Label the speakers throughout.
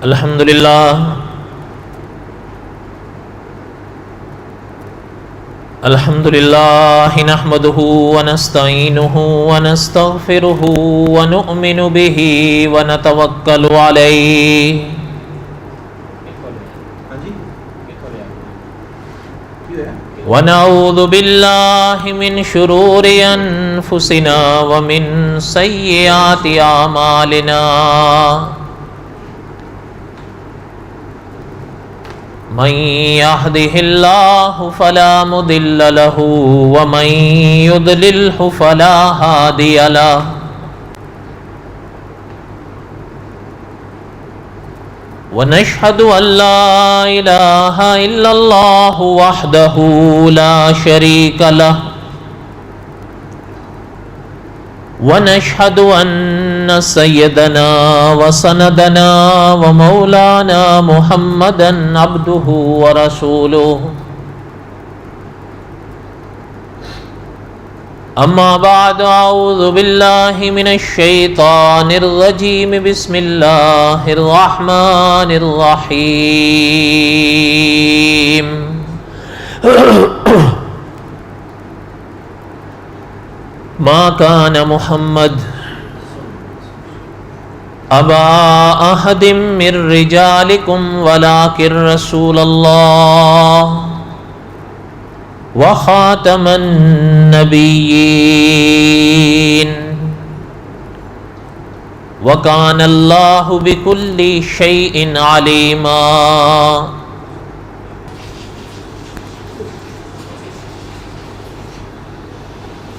Speaker 1: الحمد للہ نحمده ونستعینه ونستغفره ونؤمن به ونتوکل علیہ ونعوذ باللہ من شرور انفسنا ومن سیئات اعمالنا من يهده الله فلا مضل له ومن يضلله فلا هادي له ونشهد أن لا إله إلا الله وحده لا شريك له ونشهد أن سيدنا وسندنا ومولانا محمدا عبده ورسوله أما بعد أعوذ بالله من الشيطان الرجيم بسم الله الرحمن الرحيم ما كان محمد أبا أحد من رجالكم ولكن رسول الله وخاتم النبيين وكان الله بكل شيء عليما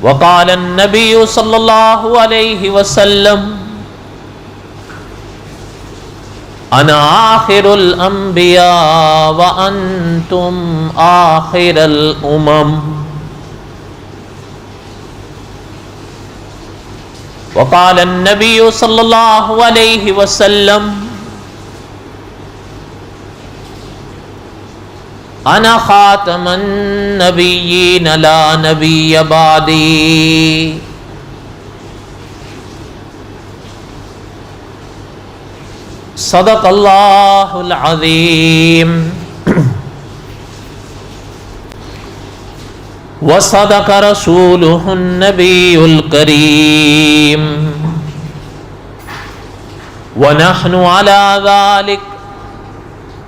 Speaker 1: وقال النبي صلى الله عليه وسلم أنا آخر الأنبياء وأنتم آخر الأمم وقال النبي صلى الله عليه وسلم أنا خاتم النبيين لا نبي بعدي صدق اللہ العظیم وصدق رسولہ النبی الکریم ونحن على ذلك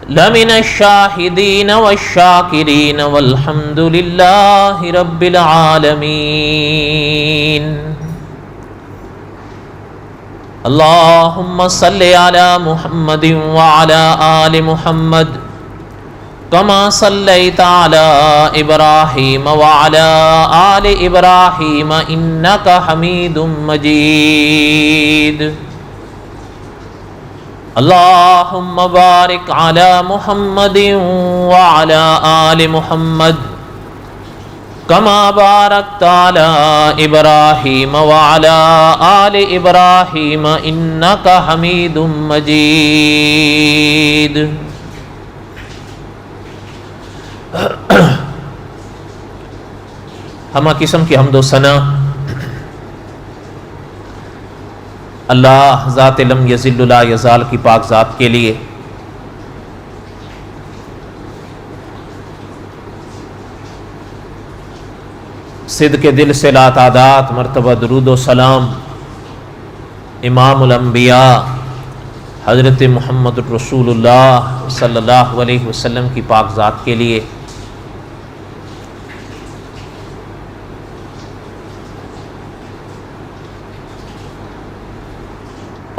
Speaker 1: لمن الشاہدین والشاکرین والحمد للہ رب العالمین اللہم صلی علی محمد وعلی آل محمد کما صلیت علی ابراہیم وعلی آل ابراہیم انک حمید مجید اللہم بارک علی محمد وعلی آل محمد کما بارکت علی ابراہیم وعلی آل ابراہیم انک حمید مجید ہمہ قسم کی حمد و ثنا اللہ ذات لم یزل لا یزال کی پاک ذات کے لیے صدق دل سے لا تعداد مرتبہ درود و سلام امام الانبیاء حضرت محمد رسول اللہ صلی اللہ علیہ وسلم کی پاک ذات کے لیے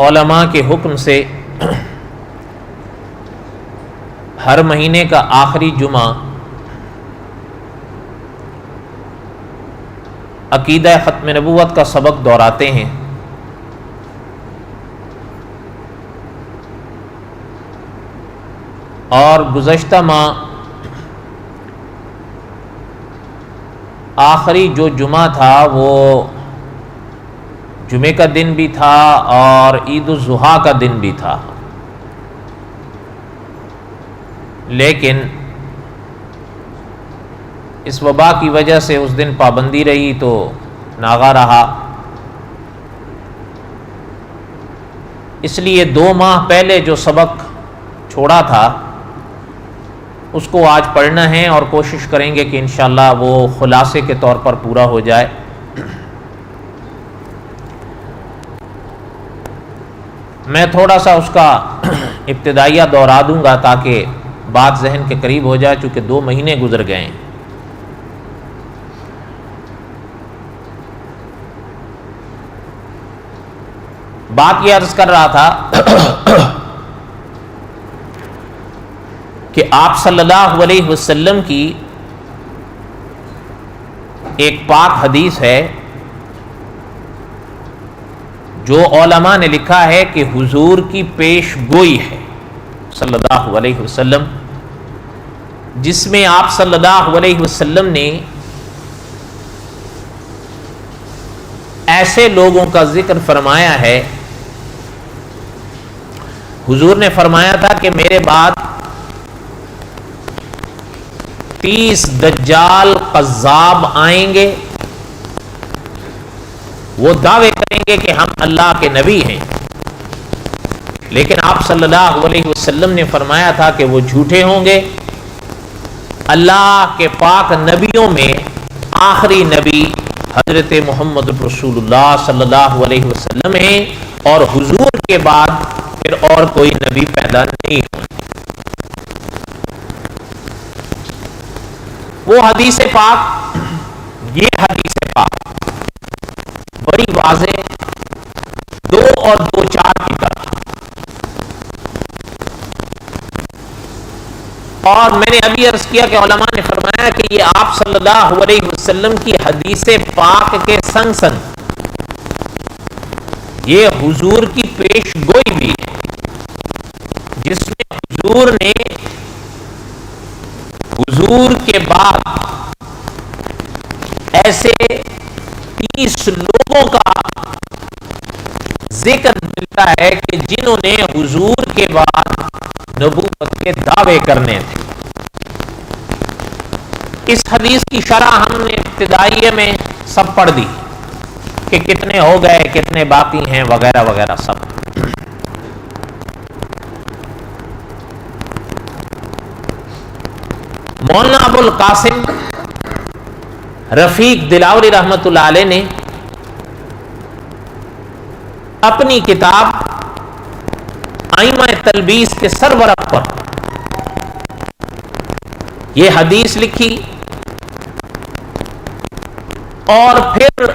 Speaker 1: علماء کے حکم سے ہر مہینے کا آخری جمعہ عقیدہ ختم نبوت کا سبق دہراتے ہیں اور گزشتہ ماہ آخری جو جمعہ تھا وہ جمعے کا دن بھی تھا اور عید الضحیٰ کا دن بھی تھا، لیکن اس وبا کی وجہ سے اس دن پابندی رہی تو ناغا رہا، اس لیے 2 ماہ پہلے جو سبق چھوڑا تھا اس کو آج پڑھنا ہے، اور کوشش کریں گے کہ انشاءاللہ وہ خلاصے کے طور پر پورا ہو جائے۔ میں تھوڑا سا اس کا ابتدائیہ دہرا دوں گا تاکہ بات ذہن کے قریب ہو جائے، چونکہ 2 مہینے گزر گئے ہیں۔ بات یہ عرض کر رہا تھا کہ آپ صلی اللہ علیہ وسلم کی ایک پاک حدیث ہے جو علماء نے لکھا ہے کہ حضور کی پیش گوئی ہے صلی اللہ علیہ وسلم، جس میں آپ صلی اللہ علیہ وسلم نے ایسے لوگوں کا ذکر فرمایا ہے۔ حضور نے فرمایا تھا کہ میرے بعد 30 دجال قذاب آئیں گے، وہ دعوے کریں گے کہ ہم اللہ کے نبی ہیں، لیکن آپ صلی اللہ علیہ وسلم نے فرمایا تھا کہ وہ جھوٹے ہوں گے۔ اللہ کے پاک نبیوں میں آخری نبی حضرت محمد رسول اللہ صلی اللہ علیہ وسلم ہیں، اور حضور کے بعد پھر اور کوئی نبی پیدا نہیں ہوا۔ وہ حدیث پاک، یہ حدیث پاک بڑی واضح 2 اور 2 4 کی طرح، اور میں نے ابھی عرض کیا کہ علماء نے فرمایا کہ یہ آپ صلی اللہ علیہ وسلم کی حدیث پاک کے سنگ سنگ یہ حضور کی پیش گوئی بھی ہے، جس میں حضور نے حضور کے بعد ایسے 30 لوگوں کا ذکر ملتا ہے کہ جنہوں نے حضور کے بعد نبوت کے دعوے کرنے تھے۔ اس حدیث کی شرح ہم نے ابتدائیے میں سب پڑھ دی کہ کتنے ہو گئے، کتنے باقی ہیں، وغیرہ وغیرہ سب۔ مولانا ابو القاسم رفیق دلاوری رحمۃ اللہ علیہ نے اپنی کتاب ائمہ تلبیس کے سرورق پر یہ حدیث لکھی، اور پھر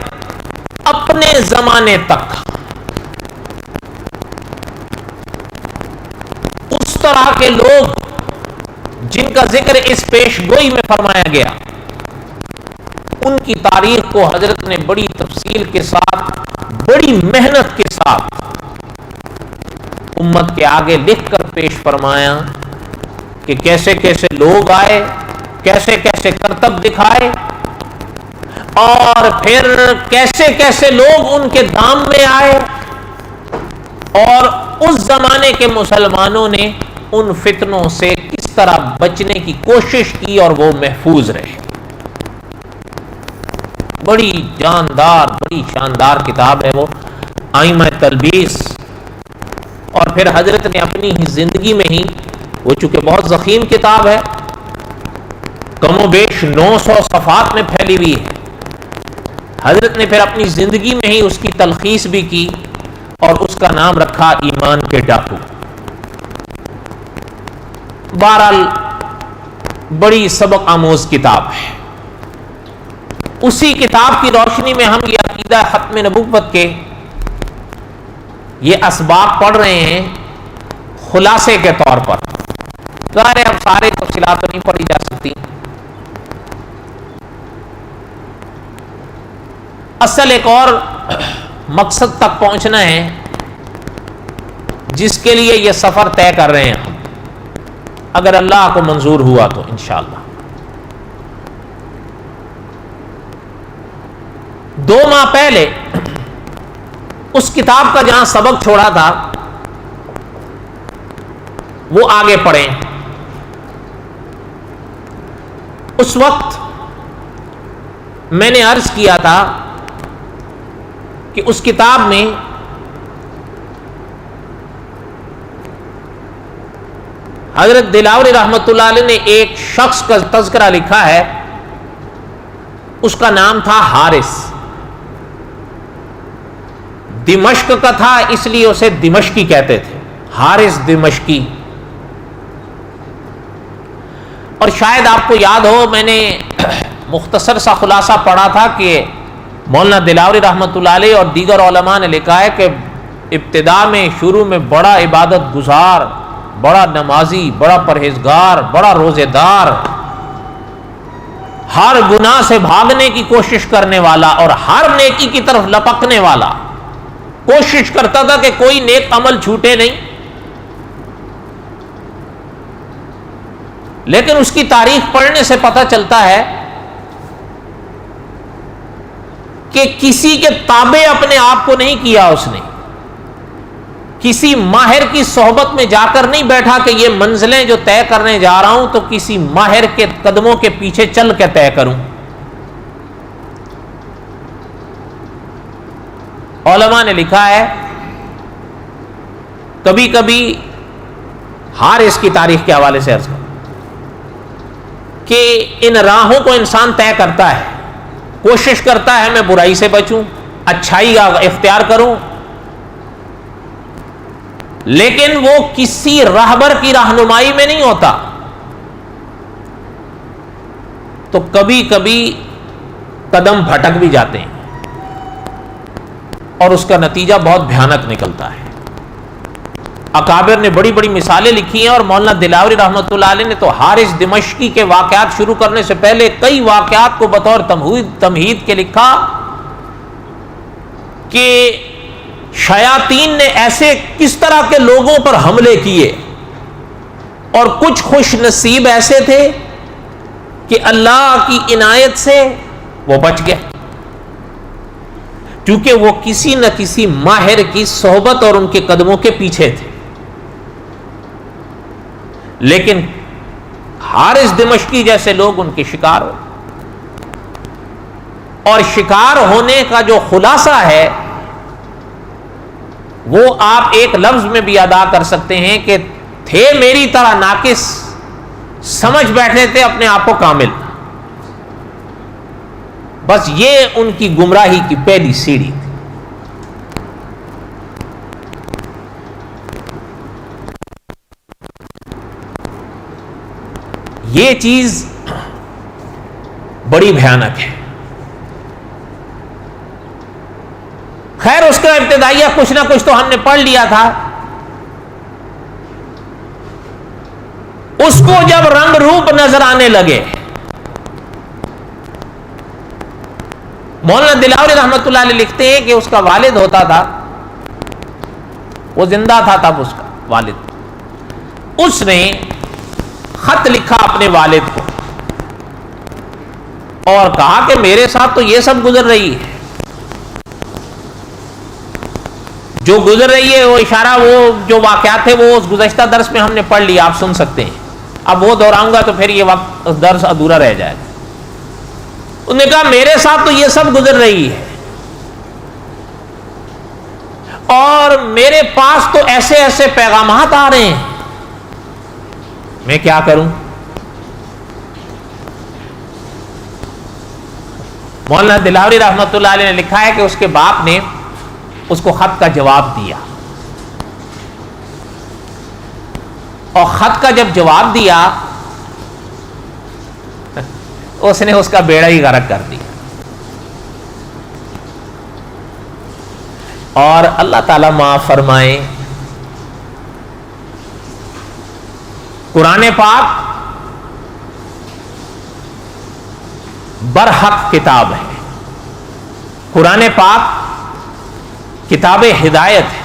Speaker 1: اپنے زمانے تک اس طرح کے لوگ جن کا ذکر اس پیش گوئی میں فرمایا گیا، ان کی تاریخ کو حضرت نے بڑی تفصیل کے ساتھ، بڑی محنت کے ساتھ امت کے آگے لکھ کر پیش فرمایا کہ کیسے کیسے لوگ آئے، کیسے کیسے کرتب دکھائے، اور پھر کیسے کیسے لوگ ان کے دام میں آئے، اور اس زمانے کے مسلمانوں نے ان فتنوں سے کس طرح بچنے کی کوشش کی اور وہ محفوظ رہے۔ بڑی جاندار، بڑی شاندار کتاب ہے وہ ائمہ تلبیس۔ اور پھر حضرت نے اپنی ہی زندگی میں ہی، وہ چونکہ بہت ضخیم کتاب ہے، کم و بیش 900 صفحات میں پھیلی ہوئی ہے، حضرت نے پھر اپنی زندگی میں ہی اس کی تلخیص بھی کی، اور اس کا نام رکھا ایمان کے ڈاکو۔ بہرحال بڑی سبق آموز کتاب ہے۔ اسی کتاب کی روشنی میں ہم یہ عقیدہ ختم نبوت کے یہ اسباب پڑھ رہے ہیں خلاصے کے طور پر۔ ظاہر ہے اب سارے تفصیلات تو نہیں پڑھی جا سکتی۔ اصل ایک اور مقصد تک پہنچنا ہے جس کے لیے یہ سفر طے کر رہے ہیں ہم، اگر اللہ کو منظور ہوا تو انشاءاللہ۔ 2 ماہ پہلے اس کتاب کا جہاں سبق چھوڑا تھا وہ آگے پڑھیں۔ اس وقت میں نے عرض کیا تھا کہ اس کتاب میں حضرت دلاوری رحمۃ اللہ علیہ نے ایک شخص کا تذکرہ لکھا ہے، اس کا نام تھا حارث، دمشق کا تھا اس لیے اسے دمشقی کہتے تھے، حارث دمشقی۔ اور شاید آپ کو یاد ہو، میں نے مختصر سا خلاصہ پڑھا تھا کہ مولانا دلاوری رحمۃ اللہ علیہ اور دیگر علماء نے لکھا ہے کہ ابتدا میں شروع میں بڑا عبادت گزار، بڑا نمازی، بڑا پرہیزگار، بڑا روزے دار، ہر گناہ سے بھاگنے کی کوشش کرنے والا اور ہر نیکی کی طرف لپکنے والا، کوشش کرتا تھا کہ کوئی نیک عمل چھوٹے نہیں، لیکن اس کی تاریخ پڑھنے سے پتہ چلتا ہے کہ کسی کے تابع اپنے آپ کو نہیں کیا، اس نے کسی ماہر کی صحبت میں جا کر نہیں بیٹھا کہ یہ منزلیں جو طے کرنے جا رہا ہوں تو کسی ماہر کے قدموں کے پیچھے چل کے طے کروں۔ علماء نے لکھا ہے، کبھی کبھی حارث کی تاریخ کے حوالے سے عرض کروں کہ ان راہوں کو انسان طے کرتا ہے، کوشش کرتا ہے میں برائی سے بچوں، اچھائی کا اختیار کروں، لیکن وہ کسی راہبر کی رہنمائی میں نہیں ہوتا، تو کبھی کبھی قدم بھٹک بھی جاتے ہیں اور اس کا نتیجہ بہت بھیانک نکلتا ہے۔ اکابر نے بڑی بڑی مثالیں لکھی ہیں، اور مولانا دلاوری رحمۃ اللہ علیہ نے تو حارث دمشقی کے واقعات شروع کرنے سے پہلے کئی واقعات کو بطور تمہید کے لکھا کہ شیاطین نے ایسے کس طرح کے لوگوں پر حملے کیے، اور کچھ خوش نصیب ایسے تھے کہ اللہ کی عنایت سے وہ بچ گئے، کیونکہ وہ کسی نہ کسی ماہر کی صحبت اور ان کے قدموں کے پیچھے تھے۔ لیکن حارث دمشقی جیسے لوگ ان کے شکار ہو، اور شکار ہونے کا جو خلاصہ ہے وہ آپ ایک لفظ میں بھی ادا کر سکتے ہیں کہ تھے میری طرح ناقص، سمجھ بیٹھے تھے اپنے آپ کو کامل۔ بس یہ ان کی گمراہی کی پہلی سیڑھی تھی۔ یہ چیز بڑی بھیانک ہے۔ خیر اس کا ابتدائیہ کچھ نہ کچھ تو ہم نے پڑھ لیا تھا۔ اس کو جب رنگ روپ نظر آنے لگے، مولانا دلاوری رحمۃ اللہ علیہ لکھتے ہیں کہ اس کا والد ہوتا تھا، وہ زندہ تھا تب اس کا والد، اس نے خط لکھا اپنے والد کو اور کہا کہ میرے ساتھ تو یہ سب گزر رہی ہے، جو گزر رہی ہے وہ اشارہ، وہ جو واقعات تھے وہ اس گزشتہ درس میں ہم نے پڑھ لیا، آپ سن سکتے ہیں، اب وہ دہراؤں گا تو پھر یہ وقت درس ادھورا رہ جائے گا۔ انہوں نے کہا میرے ساتھ تو یہ سب گزر رہی ہے، اور میرے پاس تو ایسے ایسے پیغامات آ رہے ہیں، میں کیا کروں؟ مولانا دلاوری رحمۃ اللہ علیہ نے لکھا ہے کہ اس کے باپ نے اس کو خط کا جواب دیا، اور خط کا جب جواب دیا اس نے اس کا بیڑا ہی غرق کر دیا، اور اللہ تعالیٰ معاف فرمائے، قرآن پاک برحق کتاب ہے، قرآن پاک کتاب ہدایت ہے،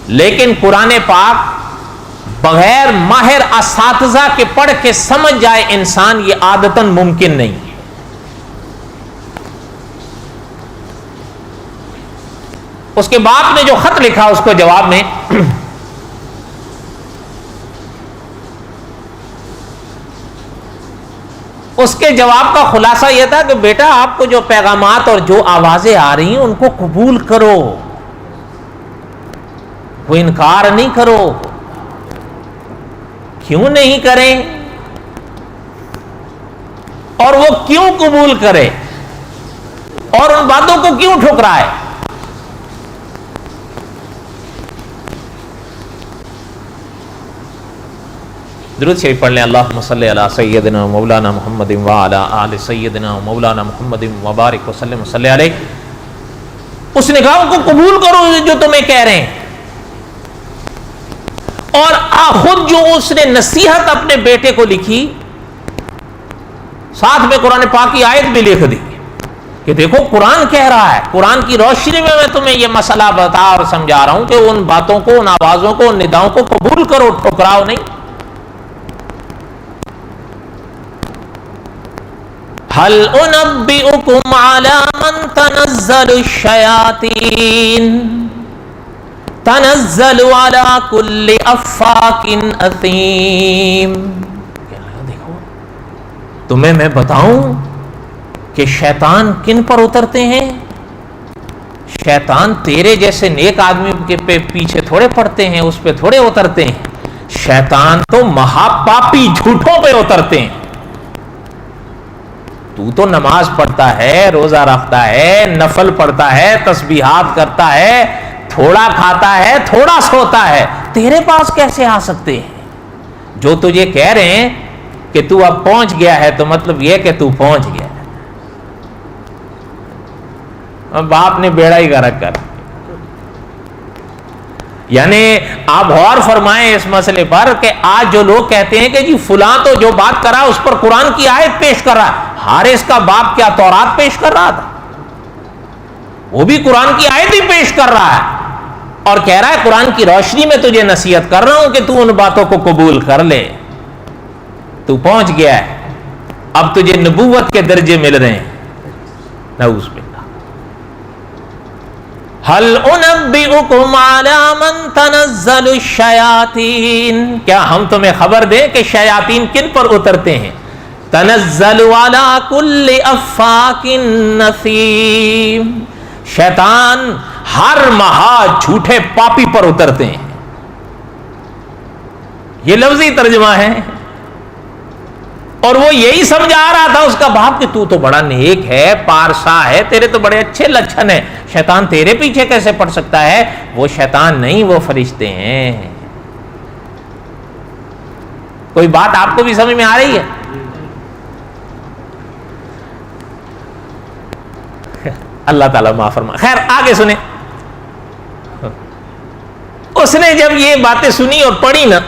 Speaker 1: لیکن قرآن پاک بغیر ماہر اساتذہ کے پڑھ کے سمجھ جائے انسان، یہ عادتاً ممکن نہیں ہے۔ اس کے باپ نے جو خط لکھا اس کو جواب میں، اس کے جواب کا خلاصہ یہ تھا کہ بیٹا آپ کو جو پیغامات اور جو آوازیں آ رہی ہیں ان کو قبول کرو، وہ انکار نہیں کرو، کیوں نہیں کریں اور وہ کیوں قبول کرے اور ان باتوں کو کیوں ٹھکرائے؟ درود شریف پڑھ لیں۔ اللہم صلی علی سیدنا مولانا محمد وعلی آل سیدنا مولانا محمد وبارک وسلم وصلی علیہ۔ اس نگاہوں کو قبول کرو جو تمہیں کہہ رہے ہیں، اور خود جو اس نے نصیحت اپنے بیٹے کو لکھی، ساتھ میں قرآن پاک کی آیت بھی لکھ دی کہ دیکھو قرآن کہہ رہا ہے، قرآن کی روشنی میں میں تمہیں یہ مسئلہ بتا اور سمجھا رہا ہوں کہ ان باتوں کو، ان آوازوں کو، ان نداؤں کو قبول کرو، ٹھکراؤ نہیں۔ هل انبئکم علی من تنزل الشیاطین تنزل علی کل افاک اثیم۔ دیکھو تمہیں میں بتاؤں کہ شیطان کن پر اترتے ہیں؟ شیطان تیرے جیسے نیک آدمی کے پیچھے تھوڑے پڑتے ہیں، اس پہ تھوڑے اترتے ہیں۔ شیطان تو مہا پاپی جھوٹوں پہ اترتے ہیں۔ تو نماز پڑھتا ہے، روزہ رکھتا ہے، نفل پڑھتا ہے، تسبیحات کرتا ہے، تھوڑا کھاتا ہے، تھوڑا سوتا ہے، تیرے پاس کیسے آ سکتے ہیں؟ جو تجھے کہہ رہے ہیں کہ تو اب پہنچ گیا ہے تو مطلب یہ کہ تو پہنچ گیا ہے۔ باپ نے بیڑا ہی غرق کر، یعنی آپ غور فرمائیں اس مسئلے پر کہ آج جو لوگ کہتے ہیں کہ جی فلاں تو جو بات کرا اس پر قرآن کی آیت پیش کر رہا ہے، حارث کا باپ کیا تورات پیش کر رہا تھا؟ وہ بھی قرآن کی آیت ہی پیش کر رہا ہے اور کہہ رہا ہے قرآن کی روشنی میں تجھے نصیحت کر رہا ہوں کہ تو ان باتوں کو قبول کر لے، تو پہنچ گیا ہے، اب تجھے نبوت کے درجے مل رہے ہیں۔ نعوذ باللہ۔ هل انبئکم علی من تنزل الشیاطین، کیا ہم تمہیں خبر دیں کہ شیاطین کن پر اترتے ہیں؟ تنزل علی کل افاک نثیم، شیطان ہر مہا جھوٹے پاپی پر اترتے ہیں۔ یہ لفظی ترجمہ ہے، اور وہ یہی سمجھا رہا تھا اس کا باپ کہ تو بڑا نیک ہے، پارسا ہے، تیرے تو بڑے اچھے لچھن ہیں، شیطان تیرے پیچھے کیسے پڑ سکتا ہے؟ وہ شیطان نہیں، وہ فرشتے ہیں۔ کوئی بات آپ کو بھی سمجھ میں آ رہی ہے؟ اللہ تعالیٰ معاف فرمائے۔ خیر آگے سنیں۔ اس نے جب یہ باتیں سنی اور پڑھی نا،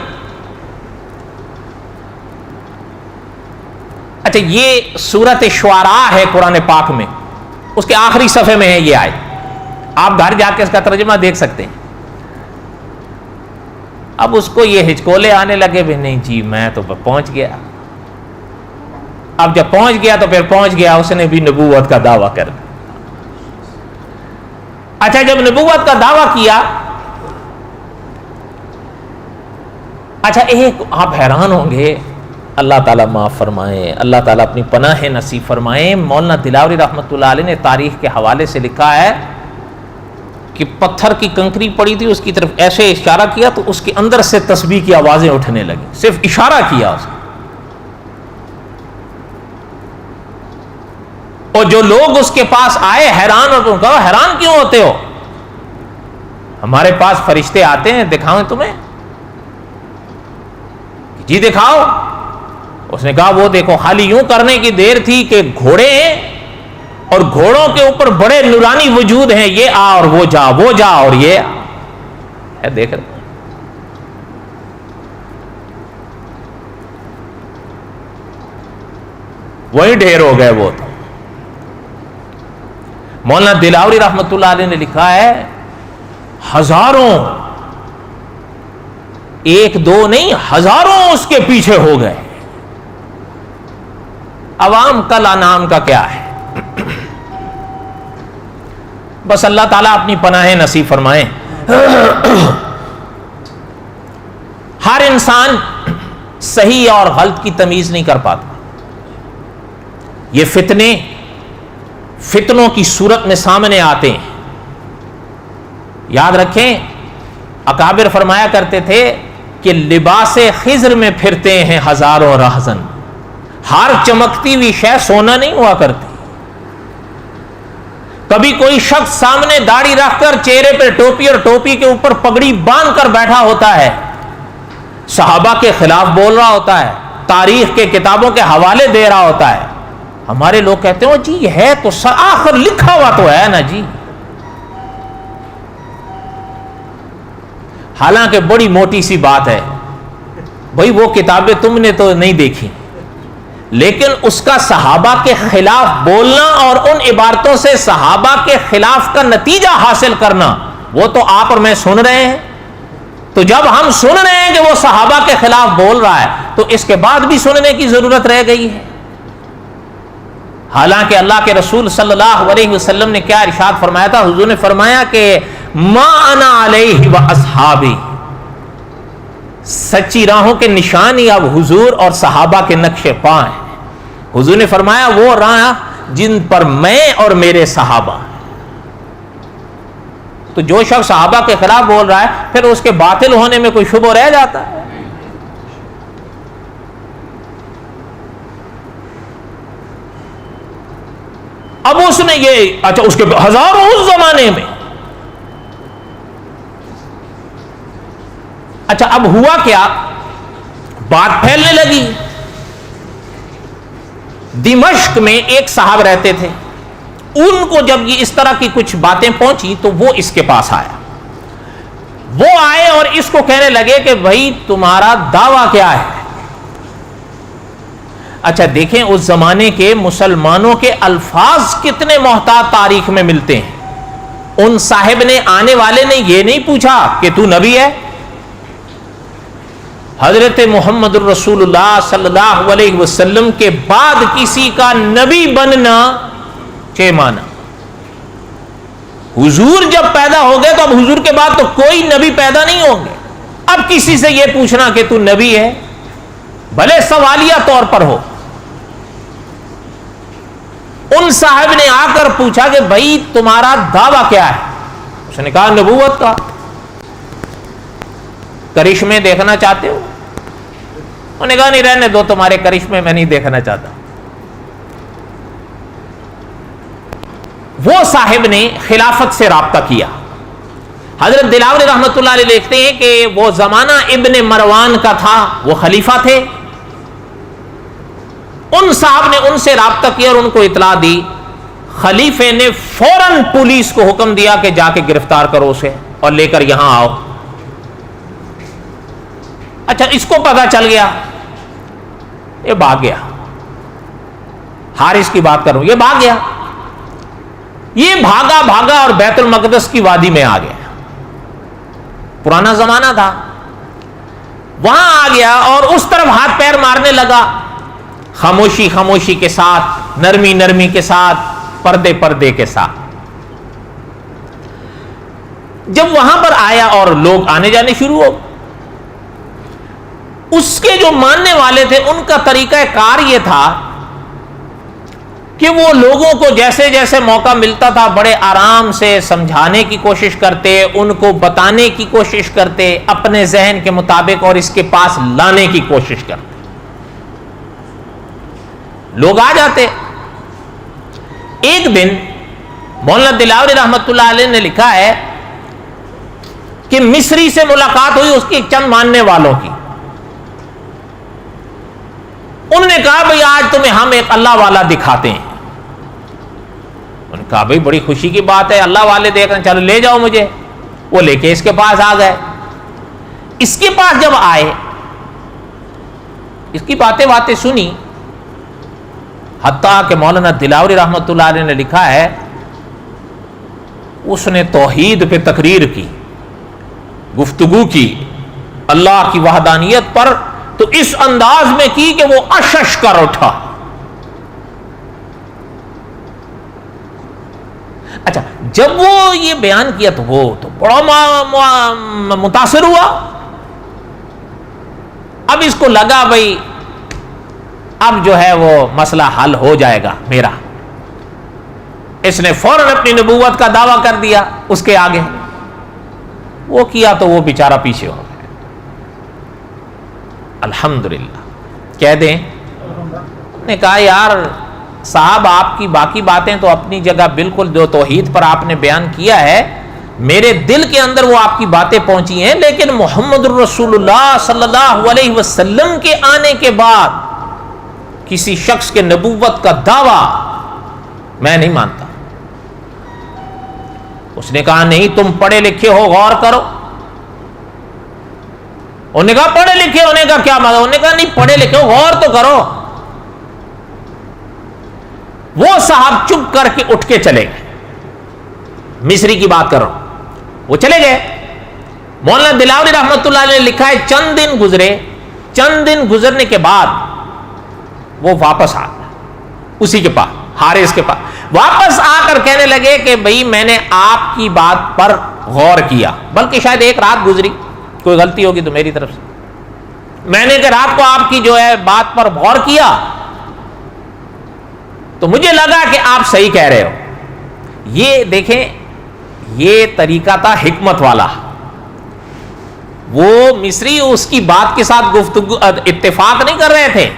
Speaker 1: اچھا یہ سورت شعراء ہے قرآن پاک میں، اس کے آخری صفحے میں ہے یہ آیت، آپ گھر جا کے اس کا ترجمہ دیکھ سکتے ہیں۔ اب اس کو یہ ہچکولے آنے لگے بھی نہیں جی میں تو پہنچ گیا۔ اب جب پہنچ گیا تو پھر پہنچ گیا، اس نے بھی نبوت کا دعویٰ کر دیا۔ اچھا جب نبوت کا دعویٰ کیا، اچھا ایک آپ حیران ہوں گے، اللہ تعالیٰ معاف فرمائے، اللہ تعالیٰ اپنی پناہ نصیب فرمائے۔ مولانا دلاوری رحمۃ اللہ علیہ نے تاریخ کے حوالے سے لکھا ہے کہ پتھر کی کنکری پڑی تھی، اس کی طرف ایسے اشارہ کیا تو اس کے اندر سے تسبیح کی آوازیں اٹھنے لگیں، صرف اشارہ کیا اس نے۔ اور جو لوگ اس کے پاس آئے حیران، اور کہا حیران کیوں ہوتے ہو؟ ہمارے پاس فرشتے آتے ہیں، دکھاؤں تمہیں؟ جی دکھاؤ۔ اس نے کہا وہ دیکھو، خالی یوں کرنے کی دیر تھی کہ گھوڑے ہیں اور گھوڑوں کے اوپر بڑے نورانی وجود ہیں، یہ آ اور وہ جا، وہ جا اور یہ آ، دیکھ رہے وہی ڈھیر ہو گئے وہ تو۔ مولانا دلاوری رحمۃ اللہ علیہ نے لکھا ہے ہزاروں، ایک دو نہیں ہزاروں اس کے پیچھے ہو گئے۔ عوام کل انعام کا کیا ہے؟ بس اللہ تعالیٰ اپنی پناہ نصیب فرمائے۔ ہر انسان صحیح اور غلط کی تمیز نہیں کر پاتا۔ یہ فتنوں کی صورت میں سامنے آتے ہیں۔ یاد رکھیں اکابر فرمایا کرتے تھے کہ لباس خضر میں پھرتے ہیں ہزاروں راہزن. ہر چمکتی ہوئی شے سونا نہیں ہوا کرتی. کبھی کوئی شخص سامنے داڑھی رکھ کر چہرے پہ ٹوپی اور ٹوپی کے اوپر پگڑی باندھ کر بیٹھا ہوتا ہے, صحابہ کے خلاف بول رہا ہوتا ہے, تاریخ کے کتابوں کے حوالے دے رہا ہوتا ہے. ہمارے لوگ کہتے ہیں جی ہے تو آخر لکھا ہوا تو ہے نا جی. حالانکہ بڑی موٹی سی بات ہے بھائی, وہ کتابیں تم نے تو نہیں دیکھی, لیکن اس کا صحابہ کے خلاف بولنا اور ان عبارتوں سے صحابہ کے خلاف کا نتیجہ حاصل کرنا, وہ تو آپ اور میں سن رہے ہیں. تو جب ہم سن رہے ہیں کہ وہ صحابہ کے خلاف بول رہا ہے تو اس کے بعد بھی سننے کی ضرورت رہ گئی ہے. حالانکہ اللہ کے رسول صلی اللہ علیہ وسلم نے کیا ارشاد فرمایا تھا؟ حضور نے فرمایا کہ ما انا علیہ و اصحابی, سچی راہوں کے نشان ہی اب حضور اور صحابہ کے نقش پا ہیں. حضور نے فرمایا وہ راہ جن پر میں اور میرے صحابہ. تو جو شخص صحابہ کے خلاف بول رہا ہے پھر اس کے باطل ہونے میں کوئی شبہ رہ جاتا ہے؟ اب اس نے یہ اچھا اس کے ہزاروں اس زمانے میں, اچھا اب ہوا کیا, بات پھیلنے لگی. دمشق میں ایک صاحب رہتے تھے, ان کو جب یہ اس طرح کی کچھ باتیں پہنچی تو وہ اس کے پاس آیا. وہ آئے اور اس کو کہنے لگے کہ بھائی تمہارا دعویٰ کیا ہے؟ اچھا دیکھیں اس زمانے کے مسلمانوں کے الفاظ کتنے محتاط تاریخ میں ملتے ہیں. ان صاحب نے, آنے والے نے یہ نہیں پوچھا کہ تو نبی ہے. حضرت محمد الرسول اللہ صلی اللہ علیہ وسلم کے بعد کسی کا نبی بننا چھ مانا. حضور جب پیدا ہو گئے تو اب حضور کے بعد تو کوئی نبی پیدا نہیں ہوں گے. اب کسی سے یہ پوچھنا کہ تو نبی ہے, بھلے سوالیہ طور پر ہو. ان صاحب نے آ کر پوچھا کہ بھائی تمہارا دعویٰ کیا ہے؟ اس نے کہا نبوت کا. کرشمے دیکھنا چاہتے ہو؟ انہوں نے کہا نہیں رہنے دو, تمہارے کرشمے میں نہیں دیکھنا چاہتا. وہ صاحب نے خلافت سے رابطہ کیا. حضرت دلاوری رحمۃ اللہ علیہ لکھتے ہیں کہ وہ زمانہ ابن مروان کا تھا, وہ خلیفہ تھے. ان صاحب نے ان سے رابطہ کیا اور ان کو اطلاع دی. خلیفے نے فوراً پولیس کو حکم دیا کہ جا کے گرفتار کرو اسے اور لے کر یہاں آؤ. اچھا اس کو پتا چل گیا, یہ بھاگ گیا. حارث کی بات کروں, یہ بھاگ گیا. یہ بھاگا بھاگا اور بیت المقدس کی وادی میں آ گیا. پرانا زمانہ تھا, وہاں آ گیا اور اس طرف ہاتھ پیر مارنے لگا, خاموشی خاموشی کے ساتھ, نرمی نرمی کے ساتھ, پردے پردے کے ساتھ. جب وہاں پر آیا اور لوگ آنے جانے شروع ہو, اس کے جو ماننے والے تھے ان کا طریقہ کار یہ تھا کہ وہ لوگوں کو جیسے جیسے موقع ملتا تھا بڑے آرام سے سمجھانے کی کوشش کرتے, ان کو بتانے کی کوشش کرتے, اپنے ذہن کے مطابق اور اس کے پاس لانے کی کوشش کرتے. لوگ آ جاتے. ایک دن مولانا دلاوری رحمۃ اللہ علیہ نے لکھا ہے کہ مصری سے ملاقات ہوئی اس کی چند ماننے والوں کی. انہوں نے کہا بھئی آج تمہیں ہم ایک اللہ والا دکھاتے ہیں. انہوں نے کہا بھئی بڑی خوشی کی بات ہے, اللہ والے دیکھ رہے ہیں, چلو لے جاؤ مجھے. وہ لے کے اس کے پاس آ گئے. اس کے پاس جب آئے, اس کی باتیں سنی, حتیٰ کہ مولانا دلاوری رحمۃ اللہ علیہ نے لکھا ہے اس نے توحید پہ تقریر کی, گفتگو کی, اللہ کی وحدانیت پر, تو اس انداز میں کی کہ وہ اشش کر اٹھا. اچھا جب وہ یہ بیان کیا تو وہ تو بڑا متاثر ہوا. اب اس کو لگا بھائی اب جو ہے وہ مسئلہ حل ہو جائے گا میرا. اس نے فوراً اپنی نبوت کا دعویٰ کر دیا اس کے آگے. وہ کیا تو وہ بیچارہ پیچھے ہو گیا. الحمدللہ کہہ دیں. نے کہا یار صاحب آپ کی باقی باتیں تو اپنی جگہ بالکل جو توحید پر آپ نے بیان کیا ہے میرے دل کے اندر وہ آپ کی باتیں پہنچی ہیں, لیکن محمد الرسول اللہ صلی اللہ علیہ وسلم کے آنے کے بعد کسی شخص کے نبوت کا دعویٰ میں نہیں مانتا. اس نے کہا نہیں تم پڑھے لکھے ہو, غور کرو. انہوں نے کہا پڑھے لکھے ہونے کا کیا مطلب؟ انہوں نے کہا نہیں پڑھے لکھے ہو, غور تو کرو. وہ صاحب چپ کر کے اٹھ کے چلے گئے. مصری کی بات کرو, وہ چلے گئے. مولانا دلاوری رحمت اللہ نے لکھا ہے چند دن گزرے, چند دن گزرنے کے بعد وہ واپس آ گیا اسی کے پاس, حارث کے پاس. واپس آ کر کہنے لگے کہ بھئی میں نے آپ کی بات پر غور کیا, بلکہ شاید ایک رات گزری, کوئی غلطی ہوگی تو میری طرف سے. میں نے کہ رات کو آپ کی جو ہے بات پر غور کیا تو مجھے لگا کہ آپ صحیح کہہ رہے ہو. یہ دیکھیں یہ طریقہ تھا حکمت والا. وہ مصری اس کی بات کے ساتھ گفتگو اتفاق نہیں کر رہے تھے,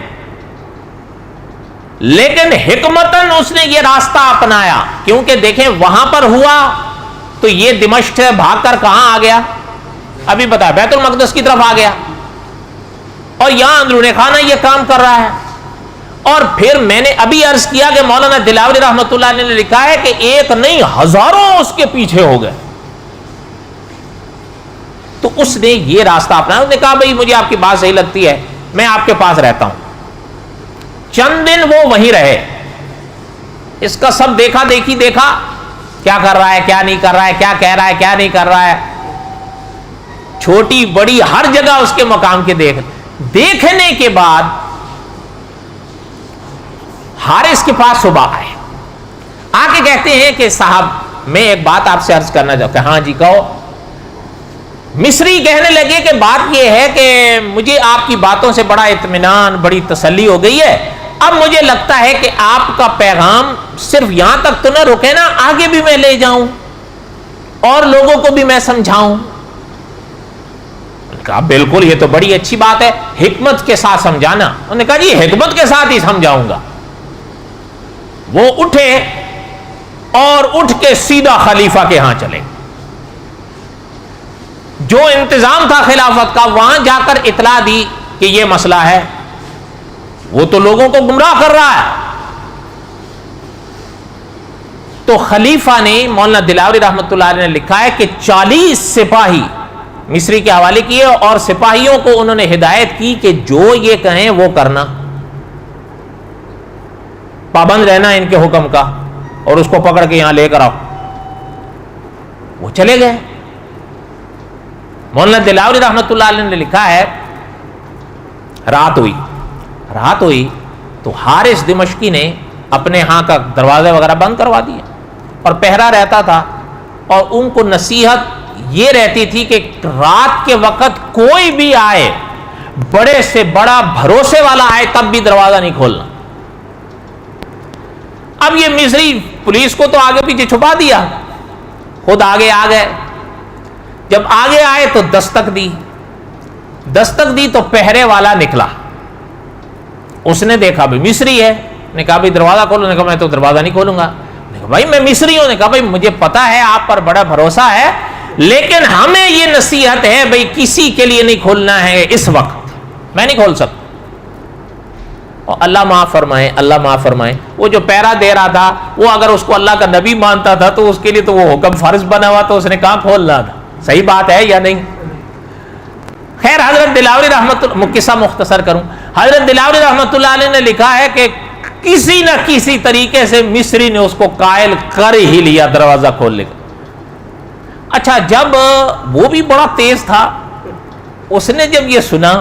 Speaker 1: لیکن حکمتاً اس نے یہ راستہ اپنایا. کیونکہ دیکھیں وہاں پر ہوا تو یہ دمشق سے بھاگ کر کہاں آ گیا, ابھی بتا بیت المقدس کی طرف آ گیا, اور یہاں اندرون خانہ یہ کام کر رہا ہے. اور پھر میں نے ابھی عرض کیا کہ مولانا دلاوری رحمت اللہ نے لکھا ہے کہ ایک نہیں ہزاروں اس کے پیچھے ہو گئے. تو اس نے یہ راستہ اپنایا. اس نے کہا بھئی مجھے آپ کی بات صحیح لگتی ہے, میں آپ کے پاس رہتا ہوں. چند دن وہ وہیں رہے, اس کا سب دیکھا دیکھی دیکھا, کیا کر رہا ہے کیا نہیں کر رہا ہے, کیا کہہ رہا ہے کیا نہیں کر رہا ہے, چھوٹی بڑی ہر جگہ اس کے مقام کے دیکھنے کے بعد حارث کے پاس صبح آئے, آ کے کہتے ہیں کہ صاحب میں ایک بات آپ سے عرض کرنا چاہتا ہوں. ہاں جی کہو. مصری کہنے لگے کہ بات یہ ہے کہ مجھے آپ کی باتوں سے بڑا اطمینان, بڑی تسلی ہو گئی ہے. اب مجھے لگتا ہے کہ آپ کا پیغام صرف یہاں تک تو نہ رکے نا, آگے بھی میں لے جاؤں اور لوگوں کو بھی میں سمجھاؤں. کہا بالکل یہ تو بڑی اچھی بات ہے, حکمت کے ساتھ سمجھانا. انہوں نے کہا جی حکمت کے ساتھ ہی سمجھاؤں گا. وہ اٹھے اور اٹھ کے سیدھا خلیفہ کے ہاں چلے. جو انتظام تھا خلافت کا وہاں جا کر اطلاع دی کہ یہ مسئلہ ہے, وہ تو لوگوں کو گمراہ کر رہا ہے. تو خلیفہ نے مولانا دلاوری رحمت اللہ علیہ نے لکھا ہے کہ 40 سپاہی مصری کے حوالے کیے اور سپاہیوں کو انہوں نے ہدایت کی کہ جو یہ کہیں وہ کرنا, پابند رہنا ان کے حکم کا, اور اس کو پکڑ کے یہاں لے کر آؤ. وہ چلے گئے. مولانا دلاوری رحمت اللہ علیہ نے لکھا ہے رات ہوئی تو حارث دمشقی نے اپنے ہاں کا دروازے وغیرہ بند کروا دیے اور پہرا رہتا تھا. اور ان کو نصیحت یہ رہتی تھی کہ رات کے وقت کوئی بھی آئے, بڑے سے بڑا بھروسے والا آئے, تب بھی دروازہ نہیں کھولنا. اب یہ مصری پولیس کو تو آگے پیچھے چھپا دیا, خود آگے آ گئے. جب آگے آئے تو دستک دی تو پہرے والا نکلا. اس نے دیکھا بھائی مصری ہے, نے کہا بھائی دروازہ کھولو. نے کہا میں تو دروازہ نہیں کھولوں گا. نے کہا بھائی میں مصری ہوں. نے کہا بھائی مجھے پتا ہے آپ پر بڑا بھروسہ ہے, لیکن ہمیں یہ نصیحت ہے بھائی کسی کے لیے نہیں کھولنا ہے اس وقت, میں نہیں کھول سکتا. اور اللہ معاف فرمائے وہ جو پیرا دے رہا تھا وہ اگر اس کو اللہ کا نبی مانتا تھا تو اس کے لیے تو وہ حکم فرض بنا ہوا, تو اس نے کہاں کھولنا تھا. صحیح بات ہے یا نہیں؟ خیر حضرت دلاوری قصہ مختصر کروں. حضرت دلاوری رحمت اللہ علیہ نے لکھا ہے کہ کسی نہ کسی طریقے سے مصری نے اس کو قائل کر ہی لیا دروازہ کھولنے کا. اچھا جب وہ بھی بڑا تیز تھا, اس نے جب یہ سنا,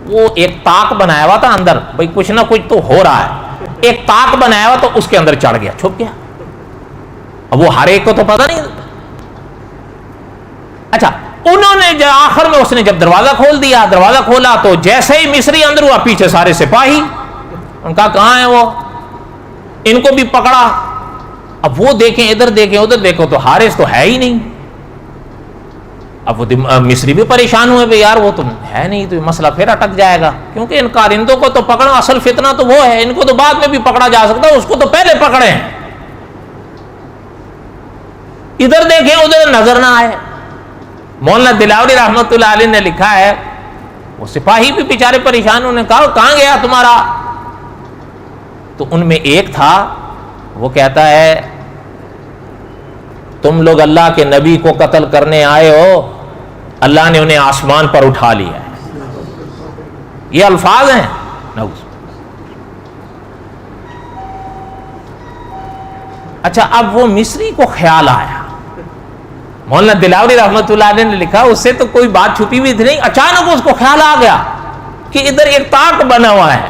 Speaker 1: وہ ایک تاک بنایا ہوا تھا اندر, بھائی کچھ نہ کچھ تو ہو رہا ہے, ایک تاک بنایا ہوا تو اس کے اندر چڑھ گیا, چھپ گیا. اب وہ ہر ایک کو تو پتہ نہیں. اچھا انہوں نے آخر میں اس نے جب دروازہ کھولا تو جیسے ہی مصری اندر ہوا, پیچھے سارے سپاہی. ان کا کہاں ہے وہ, ان کو بھی پکڑا. اب وہ دیکھیں ادھر دیکھیں ادھر دیکھو تو حارث تو ہے ہی نہیں. اب وہ مصری بھی پریشان ہوئے بھائی یار وہ تو ہے نہیں تو مسئلہ پھر اٹک جائے گا، کیونکہ ان کارندوں کو تو پکڑنا، اصل فتنہ تو وہ ہے، ان کو تو بعد میں بھی پکڑا جا سکتا ہے، اس کو تو پہلے پکڑے ہیں، ادھر دیکھیں ادھر نظر نہ آئے۔ مولانا دلاوری رحمۃ اللہ علیہ نے لکھا ہے، وہ سپاہی بھی بیچارے پریشان، انہوں نے کہا کہاں گیا تمہارا؟ تو ان میں ایک تھا، وہ کہتا ہے تم لوگ اللہ کے نبی کو قتل کرنے آئے ہو، اللہ نے انہیں آسمان پر اٹھا لیا ہے۔ یہ الفاظ ہیں۔ اچھا اب وہ مصری کو خیال آیا، مولانا دلاوری رحمۃ اللہ علیہ نے لکھا اس سے تو کوئی بات چھپی ہوئی تھی نہیں، اچانک اس کو خیال آ گیا کہ ادھر ایک طاق بنا ہوا ہے،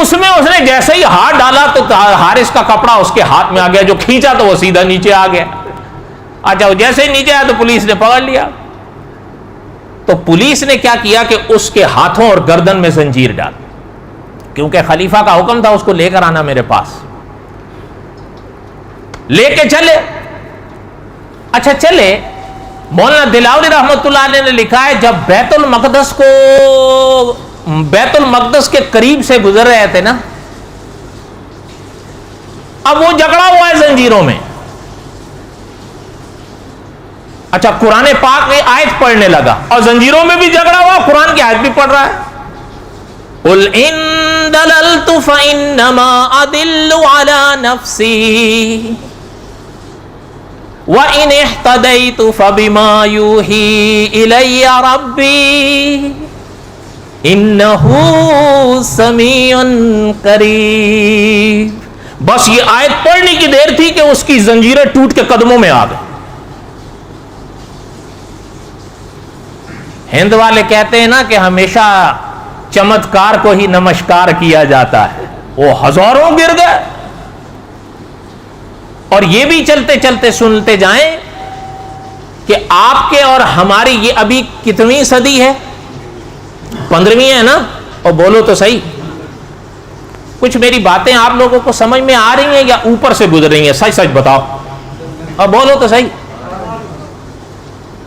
Speaker 1: اس میں اس نے جیسے ہی ہاتھ ڈالا تو حارث کا کپڑا اس کے ہاتھ میں آ گیا، جو کھینچا تو وہ سیدھا نیچے آ گیا۔ اچھا وہ جیسے ہی نیچے آیا تو پولیس نے پکڑ لیا، تو پولیس نے کیا کیا کہ اس کے ہاتھوں اور گردن میں زنجیر ڈال، کیونکہ خلیفہ کا حکم تھا اس کو لے کر آنا میرے پاس، لے کے چلے۔ اچھا چلے، مولانا دلاوری رحمۃ اللہ علیہ نے لکھا ہے جب بیت المقدس کے قریب سے گزر رہے تھے نا، اب وہ جکڑا ہوا ہے زنجیروں میں۔ اچھا قرآن پاک میں آیت پڑھنے لگا اور زنجیروں میں بھی جکڑا ہوا، قرآن کی آیت بھی پڑھ رہا ہے، قُلْ إِن دَلَلْتُ فَإِنَّمَا أَدِلُّ عَلَى نَفْسِي وَإِنِ اهْتَدَيْتُ فَبِمَا يُوحِي إِلَيَّ رَبِّي إِنَّهُ سَمِيعٌ قَرِيبٌ۔ بس یہ آیت پڑھنے کی دیر تھی کہ اس کی زنجیریں ٹوٹ کے قدموں میں آ گئی۔ ہند والے کہتے ہیں نا کہ ہمیشہ چمتکار کو ہی نمسکار کیا جاتا ہے، وہ ہزاروں گر گئے۔ اور یہ بھی چلتے چلتے سنتے جائیں کہ آپ کے اور ہماری یہ ابھی کتنی صدی ہے؟ 15ویں ہے نا؟ اور بولو تو صحیح، کچھ میری باتیں آپ لوگوں کو سمجھ میں آ رہی ہیں یا اوپر سے گزر رہی ہیں؟ سچ سچ بتاؤ اور بولو تو صحیح۔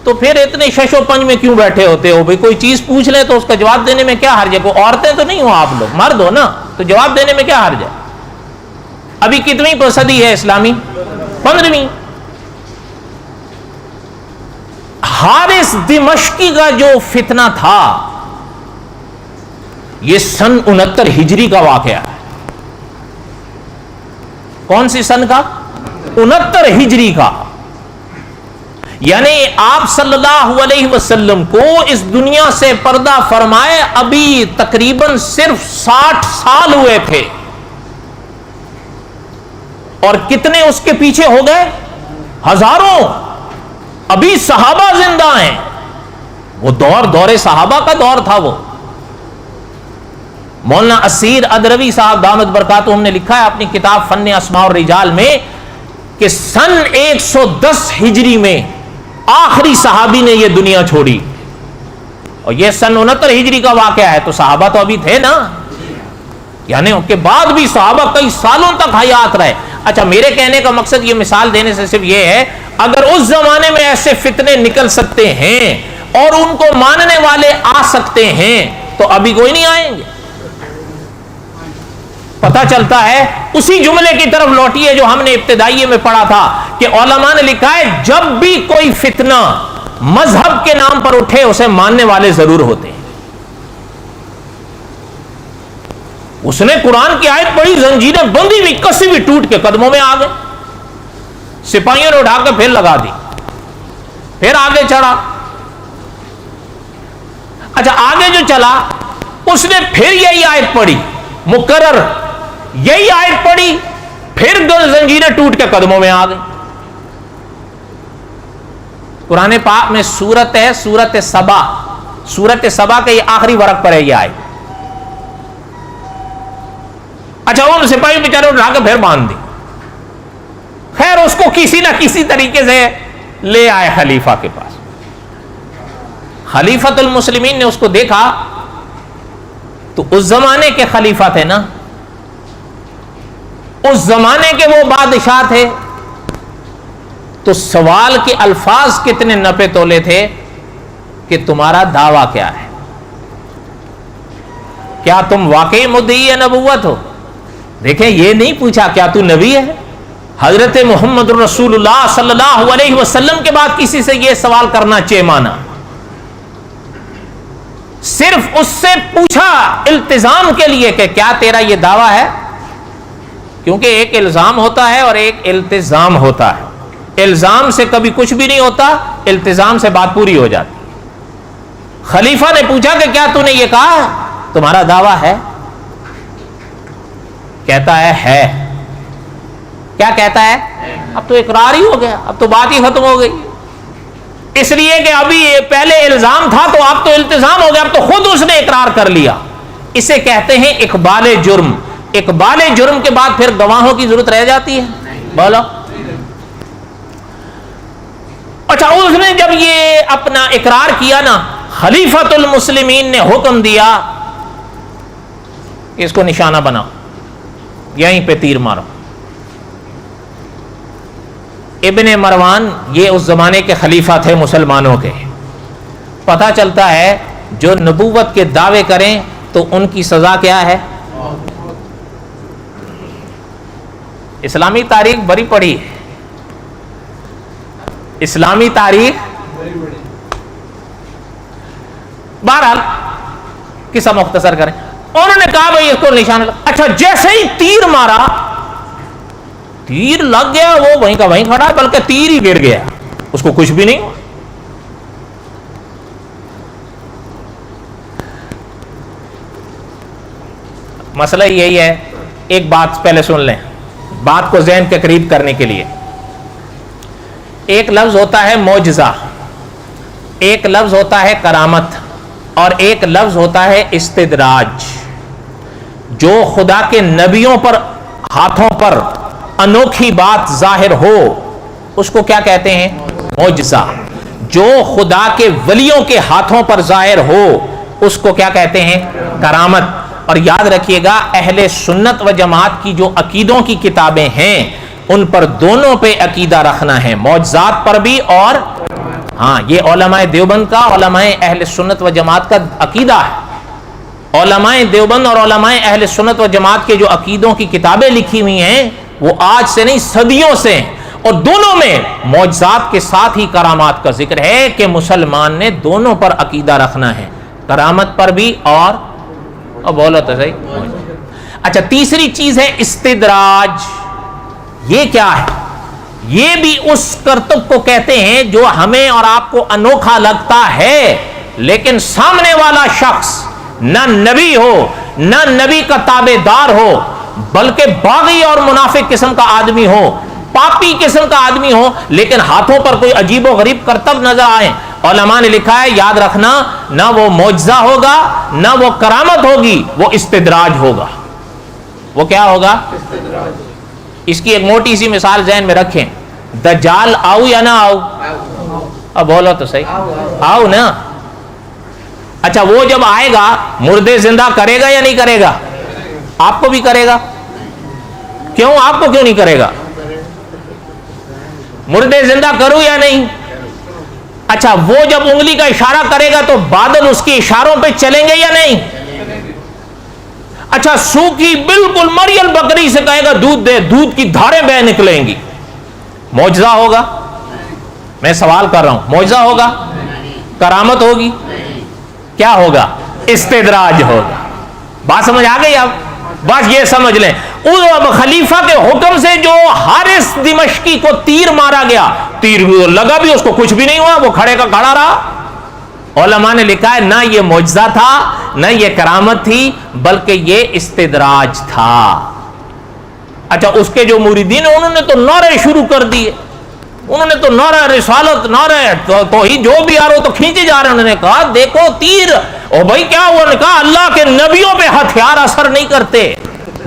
Speaker 1: تو پھر اتنے شش و پنج میں کیوں بیٹھے ہوتے ہو بھائی؟ کوئی چیز پوچھ لیں تو اس کا جواب دینے میں کیا حرج ہے؟ کوئی عورتیں تو نہیں ہو آپ لوگ، مرد ہو نا، تو جواب دینے میں کیا حرج ہے؟ ابھی کتنی صدی ہے اسلامی؟ 15ویں۔ حارث دمشقی کا جو فتنہ تھا یہ سن 69 ہجری کا واقعہ ہے۔ کون سی سن کا؟ 69 ہجری کا، یعنی آپ صلی اللہ علیہ وسلم کو اس دنیا سے پردہ فرمائے ابھی تقریباً صرف 60 سال ہوئے تھے، اور کتنے اس کے پیچھے ہو گئے؟ ہزاروں۔ ابھی صحابہ زندہ ہیں، وہ دور صحابہ کا دور تھا۔ وہ مولانا اسیر ادروی صاحب دامت برکاتہم نے لکھا ہے اپنی کتاب فن اسماء الرجال میں کہ سن 110 ہجری میں آخری صحابی نے یہ دنیا چھوڑی، اور یہ سن 69 ہجری کا واقعہ ہے، تو صحابہ تو ابھی تھے نا، یعنی ان کے بعد بھی صحابہ کئی سالوں تک حیات رہے۔ اچھا میرے کہنے کا مقصد یہ مثال دینے سے صرف یہ ہے، اگر اس زمانے میں ایسے فتنے نکل سکتے ہیں اور ان کو ماننے والے آ سکتے ہیں تو ابھی کوئی نہیں آئیں گے۔ پتہ چلتا ہے اسی جملے کی طرف لوٹیے جو ہم نے ابتدائیے میں پڑھا تھا کہ علماء نے لکھا ہے جب بھی کوئی فتنہ مذہب کے نام پر اٹھے اسے ماننے والے ضرور ہوتے ہیں۔ اس نے قرآن کی آیت پڑھی، زنجیریں بندی ہوئی کسی بھی ٹوٹ کے قدموں میں آ گئے، سپاہیوں نے اٹھا کے پھر لگا دی، پھر آگے چڑھا۔ اچھا آگے جو چلا اس نے پھر یہی آیت پڑھی، مکرر یہی آیت پڑھی، پھر زنجیریں ٹوٹ کے قدموں میں آ گئی۔ قرآن پاک میں سورت ہے سورت سبا، سورت سبا کے یہ آخری ورق پر ہے یہ آیت۔ اچھا ان سپاہی بیچارے اٹھا کے پھر باندھ دی، خیر اس کو کسی نہ کسی طریقے سے لے آئے خلیفہ کے پاس۔ خلیفۃ المسلمین نے اس کو دیکھا تو اس زمانے کے خلیفہ تھے نا، اس زمانے کے وہ بادشاہ تھے، تو سوال کے الفاظ کتنے نپے تولے تھے کہ تمہارا دعویٰ کیا ہے، کیا تم واقعی مدعی نبوت ہو؟ دیکھیں یہ نہیں پوچھا کیا تو نبی ہے. حضرت محمد رسول اللہ صلی اللہ علیہ وسلم کے بعد کسی سے یہ سوال کرنا چے مانا. صرف اس سے پوچھا التزام کے لیے کہ کیا تیرا یہ دعویٰ ہے، کیونکہ ایک الزام ہوتا ہے اور ایک التزام ہوتا ہے. الزام سے کبھی کچھ بھی نہیں ہوتا، التزام سے بات پوری ہو جاتی. خلیفہ نے پوچھا کہ کیا تو نے یہ کہا، تمہارا دعویٰ ہے؟ کہتا ہے. کیا کہتا ہے؟ اب تو اقرار ہی ہو گیا، اب تو بات ہی ختم ہو گئی. اس لیے کہ ابھی پہلے الزام تھا تو اب تو التزام ہو گیا، اب تو خود اس نے اقرار کر لیا. اسے کہتے ہیں اقبال جرم. اقبال جرم کے بعد پھر گواہوں کی ضرورت رہ جاتی ہے؟ بولو. اچھا اس نے جب یہ اپنا اقرار کیا نا، خلیفۃ المسلمین نے حکم دیا اس کو نشانہ بناؤ، یہیں پہ تیر مارو. ابن مروان یہ اس زمانے کے خلیفہ تھے مسلمانوں کے. پتہ چلتا ہے جو نبوت کے دعوے کریں تو ان کی سزا کیا ہے. اسلامی تاریخ بڑی پڑھی ہے، اسلامی تاریخ. بہرحال قصہ مختصر کریں. انہوں نے کہا بھائی اس کو نشانہ. اچھا جیسے ہی تیر مارا، تیر لگ گیا، وہ وہیں کا وہیں کھڑا، بلکہ تیر ہی گر گیا، اس کو کچھ بھی نہیں ہوا. مسئلہ یہی ہے. ایک بات پہلے سن لیں، بات کو ذہن کے قریب کرنے کے لیے. ایک لفظ ہوتا ہے معجزہ، ایک لفظ ہوتا ہے کرامت، اور ایک لفظ ہوتا ہے استدراج. جو خدا کے نبیوں پر ہاتھوں پر انوکھی بات ظاہر ہو اس کو کیا کہتے ہیں؟ معجزہ. جو خدا کے ولیوں کے ہاتھوں پر ظاہر ہو اس کو کیا کہتے ہیں؟ کرامت. اور یاد رکھیے گا اہل سنت و جماعت کی جو عقیدوں کی کتابیں ہیں ان پر دونوں پہ عقیدہ رکھنا ہے، معجزات پر بھی. اور ہاں یہ علماء دیوبند کا، علماء اہل سنت و جماعت کا عقیدہ ہے. علماء دیوبند اور علماء اہل سنت و جماعت کے جو عقیدوں کی کتابیں لکھی ہوئی ہیں وہ آج سے نہیں صدیوں سے ہیں، اور دونوں میں معجزات کے ساتھ ہی کرامات کا ذکر ہے کہ مسلمان نے دونوں پر عقیدہ رکھنا ہے، کرامت پر بھی اور بولو تو صحیح. اچھا تیسری چیز ہے استدراج. یہ کیا ہے؟ یہ بھی اس کرتب کو کہتے ہیں جو ہمیں اور آپ کو انوکھا لگتا ہے، لیکن سامنے والا شخص نہ نبی ہو، نہ نبی کا تابع دار ہو، بلکہ باغی اور منافق قسم کا آدمی ہو، پاپی قسم کا آدمی ہو، لیکن ہاتھوں پر کوئی عجیب و غریب کرتب نظر آئے. علماء نے لکھا ہے یاد رکھنا نہ وہ معجزہ ہوگا نہ وہ کرامت ہوگی، وہ استدراج ہوگا. وہ کیا ہوگا؟ اس کی ایک موٹی سی مثال ذہن میں رکھیں. دجال آؤ یا نہ آؤ؟ اب بولو تو صحیح، آؤ نا. اچھا وہ جب آئے گا مردے زندہ کرے گا یا نہیں کرے گا؟ آپ کو بھی کرے گا. کیوں؟ آپ کو کیوں نہیں کرے گا؟ مردے زندہ کروں یا نہیں؟ اچھا وہ جب انگلی کا اشارہ کرے گا تو بادل اس کے اشاروں پہ چلیں گے یا نہیں؟ اچھا سوکھی بالکل مریل بکری سے کہے گا دودھ دے، دودھ کی دھاریں بہ نکلیں گی. معجزہ ہوگا؟ میں سوال کر رہا ہوں، معجزہ ہوگا؟ کرامت ہوگی؟ کیا ہوگا؟ استدراج ہوگا. بات سمجھ آ گئی؟ اب بس یہ سمجھ لیں اب خلیفہ کے حکم سے جو حارث دمشقی کو تیر مارا گیا، تیر لگا بھی اس کو کچھ بھی نہیں ہوا، وہ کھڑے کا کھڑا رہا. علماء نے لکھا ہے نہ یہ معجزہ تھا نہ یہ کرامت تھی بلکہ یہ استدراج تھا. اچھا اس کے جو مریدین ہیں انہوں نے تو نعرے شروع کر دیے، انہوں نے تو نعرہ رسالت، نعرہ توحید جو بھی آ رہا تو کھینچے جا رہے ہیں. انہوں نے کہا دیکھو تیر، او بھائی کیا ہوا؟ نے کہا اللہ کے نبیوں پہ ہتھیار اثر نہیں کرتے،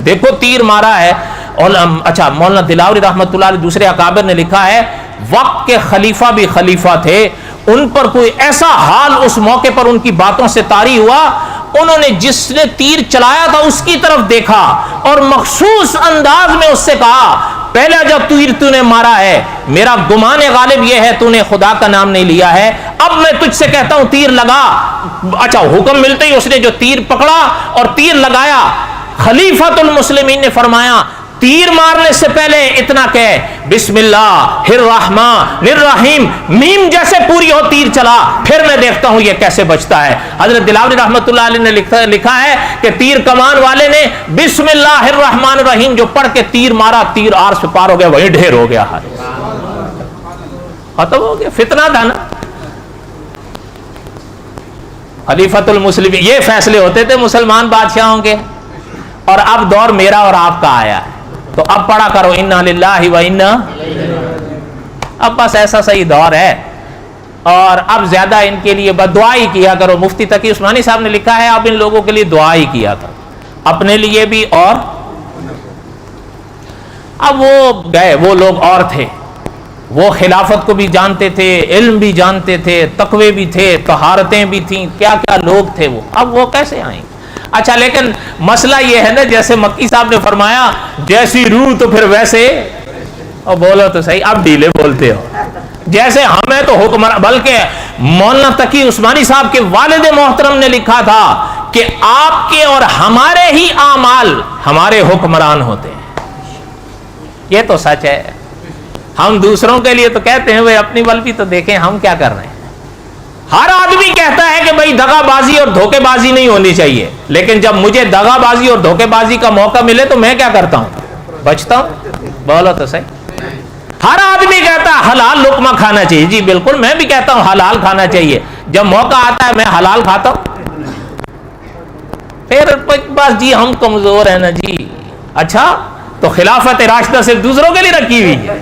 Speaker 1: دیکھو تیر مارا ہے. اور اچھا مولانا دلاوری رحمۃ اللہ علیہ دوسرے اکابر نے لکھا ہے وقت کے خلیفہ بھی خلیفہ تھے، ان پر کوئی ایسا حال اس موقع پر ان کی باتوں سے طاری ہوا، انہوں نے جس نے تیر چلایا تھا اس کی طرف دیکھا اور مخصوص انداز میں اس سے کہا پہلا جب تیر تو نے مارا ہے میرا گمان غالب یہ ہے تو نے خدا کا نام نہیں لیا ہے، اب میں تجھ سے کہتا ہوں تیر لگا. اچھا حکم ملتے ہی اس نے جو تیر پکڑا اور تیر لگایا. خلیفۃ المسلمین نے فرمایا تیر مارنے سے پہلے اتنا کہ بسم اللہ الرحمن الرحیم، میم جیسے پوری ہو تیر چلا، پھر میں دیکھتا ہوں یہ کیسے بچتا ہے. حضرت دلاوری رحمۃ اللہ علیہ نے لکھا ہے کہ تیر کمان والے نے بسم اللہ الرحمن الرحیم جو پڑھ کے تیر مارا، تیر آر سے پار ہو گیا، وہیں ڈھیر ہو گیا، ختم ہو گیا. فتنہ تھا نا. خلیفۃ المسلم، یہ فیصلے ہوتے تھے مسلمان بادشاہوں کے. اور اب دور میرا اور آپ کا آیا ہے، تو اب پڑھا کرو انا للہ و انا. اب بس ایسا صحیح دور ہے، اور اب زیادہ ان کے لیے بد دعا ہی کیا کرو. مفتی تقی عثمانی صاحب نے لکھا ہے اب ان لوگوں کے لیے دعا ہی کیا کرو، اپنے لیے بھی. اور اب وہ گئے، وہ لوگ اور تھے، وہ خلافت کو بھی جانتے تھے، علم بھی جانتے تھے، تقوی بھی تھے، طہارتیں بھی تھیں، کیا کیا لوگ تھے وہ. اب وہ کیسے آئیں؟ اچھا لیکن مسئلہ یہ ہے نا، جیسے مکی صاحب نے فرمایا جیسی روح تو پھر ویسے. اور بولو تو صحیح، اب ڈھیلے بولتے ہو. جیسے ہمیں تو حکمران، بلکہ مولانا تقی عثمانی صاحب کے والد محترم نے لکھا تھا کہ آپ کے اور ہمارے ہی اعمال ہمارے حکمران ہوتے ہیں. یہ تو سچ ہے. ہم دوسروں کے لیے تو کہتے ہیں وہ اپنی بل بھی تو دیکھیں ہم کیا کر رہے ہیں. ہر آدمی کہتا ہے کہ بھائی دغا بازی اور دھوکے بازی نہیں ہونی چاہیے، لیکن جب مجھے دغا بازی اور دھوکے بازی کا موقع ملے تو میں کیا کرتا ہوں؟ بچتا ہوں. بولو تو صحیح. ہر آدمی کہتا ہے حلال لقمہ کھانا چاہیے. جی بالکل، میں بھی کہتا ہوں حلال کھانا چاہیے. جب موقع آتا ہے میں حلال کھاتا ہوں. پھر بس جی ہم کمزور ہیں نا جی. اچھا تو خلافت راشدہ صرف دوسروں کے لیے رکھی ہوئی ہے.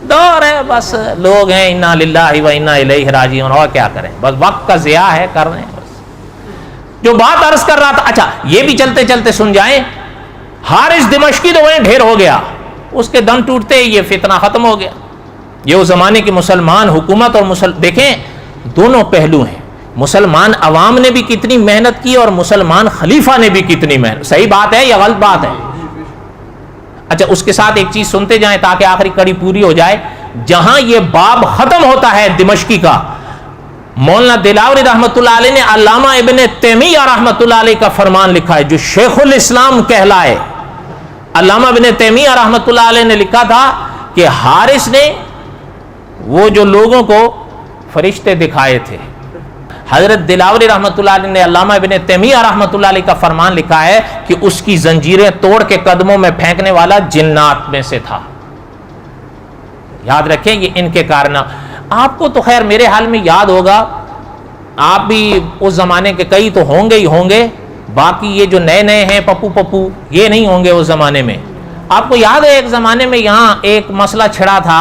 Speaker 1: دور ہے، بس لوگ ہیں انا للہ و انا الیہ راجعون، اور کیا کریں، بس وقت کا ضیاع ہے، کر رہے ہیں بس. جو بات عرض کر رہا تھا، اچھا یہ بھی چلتے چلتے سن جائیں. حارث دمشقی تو وہیں ڈھیر ہو گیا، اس کے دم ٹوٹتے ہی یہ فتنہ ختم ہو گیا. یہ اس زمانے کی مسلمان حکومت اور دیکھیں دونوں پہلو ہیں. مسلمان عوام نے بھی کتنی محنت کی اور مسلمان خلیفہ نے بھی کتنی محنت. صحیح بات ہے یا غلط بات ہے؟ اچھا اس کے ساتھ ایک چیز سنتے جائیں تاکہ آخری کڑی پوری ہو جائے. جہاں یہ باب ختم ہوتا ہے دمشقی کا، مولانا دلاوری رحمۃ اللہ علیہ نے علامہ ابن تیمیہ رحمۃ اللہ علیہ کا فرمان لکھا ہے جو شیخ الاسلام کہلائے. علامہ ابن تیمیہ رحمۃ اللہ علیہ نے لکھا تھا کہ حارث نے وہ جو لوگوں کو فرشتے دکھائے تھے، حضرت دلاوری رحمۃ اللہ علیہ نے علامہ ابن تیمیہ رحمۃ اللہ علیہ کا فرمان لکھا ہے کہ اس کی زنجیریں توڑ کے قدموں میں پھینکنے والا جنات میں سے تھا. یاد رکھیں یہ ان کے کارنامے. آپ کو تو خیر میرے حال میں یاد ہوگا، آپ بھی اس زمانے کے کئی تو ہوں گے ہی ہوں گے، باقی یہ جو نئے نئے ہیں پپو یہ نہیں ہوں گے اس زمانے میں. آپ کو یاد ہے ایک زمانے میں یہاں ایک مسئلہ چھڑا تھا،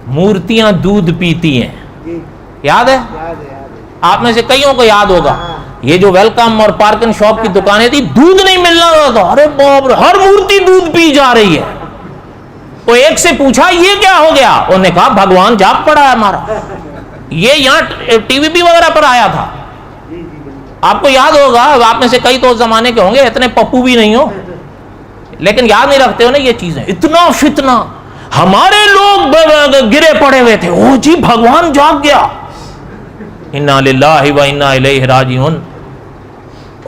Speaker 1: مورتیاں دودھ پیتی ہیں. یاد ہے؟ آپ میں سے کئیوں کو یاد ہوگا. یہ جو ویلکم اور پارکن شاپ کی دکانیں تھی، دودھ نہیں ملنا تھا. ارے باپ رے، ہر مورتی دودھ پی جا رہی ہے. وہ ایک سے پوچھا یہ کیا ہو گیا؟ انہوں نے کہا بھگوان جاگ پڑا ہے ہمارا. یہ یہاں ٹی وی پی وغیرہ پر آیا تھا. آپ کو یاد ہوگا، آپ میں سے کئی تو اس زمانے کے ہوں گے، اتنے پپو بھی نہیں ہو لیکن یاد نہیں رکھتے ہو نا یہ چیزیں. اتنا فتنہ، ہمارے لوگ گرے پڑے ہوئے تھے. او جی بھگوان جاگ گیا. انا للہ و انا الیہ راجعون.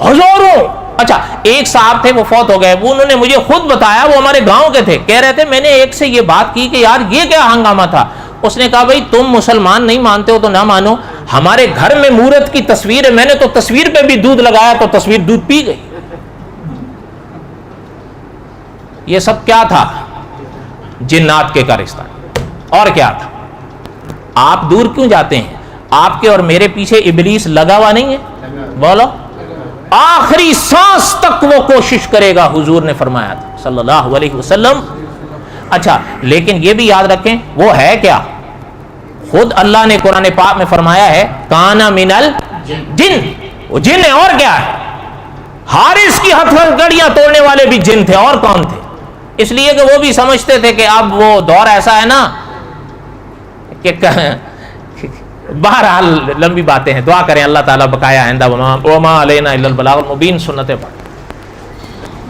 Speaker 1: ہزاروں. اچھا ایک صاحب تھے وہ فوت ہو گئے، وہ انہوں نے مجھے خود بتایا، وہ ہمارے گاؤں کے تھے. کہہ رہے تھے میں نے ایک سے یہ بات کی کہ یار یہ کیا ہنگامہ تھا. اس نے کہا بھائی تم مسلمان نہیں مانتے ہو تو نہ مانو، ہمارے گھر میں مورت کی تصویر ہے، میں نے تو تصویر پہ بھی دودھ لگایا تو تصویر دودھ پی گئی. یہ سب کیا تھا؟ جنات کے کارستان. اور کیا تھا؟ آپ دور کیوں جاتے ہیں؟ آپ کے اور میرے پیچھے ابلیس لگا ہوا نہیں ہے؟ بولو. آخری سانس تک وہ کوشش کرے گا، حضور نے فرمایا تھا صلی اللہ علیہ وسلم. اچھا لیکن یہ بھی یاد رکھیں وہ ہے کیا؟ خود اللہ نے قرآن پاک میں فرمایا ہے کانا من الجن، وہ جن ہے. اور کیا ہے؟ حارث کی ہتھکڑیاں توڑنے والے بھی جن تھے. اور کون تھے؟ اس لیے کہ وہ بھی سمجھتے تھے کہ اب وہ دور ایسا ہے نا کہ بہرحال لمبی باتیں ہیں. دعا کریں اللہ تعالیٰ بقایا آئندہ وما علینا الا البلاغ المبین. سنتیں پڑھ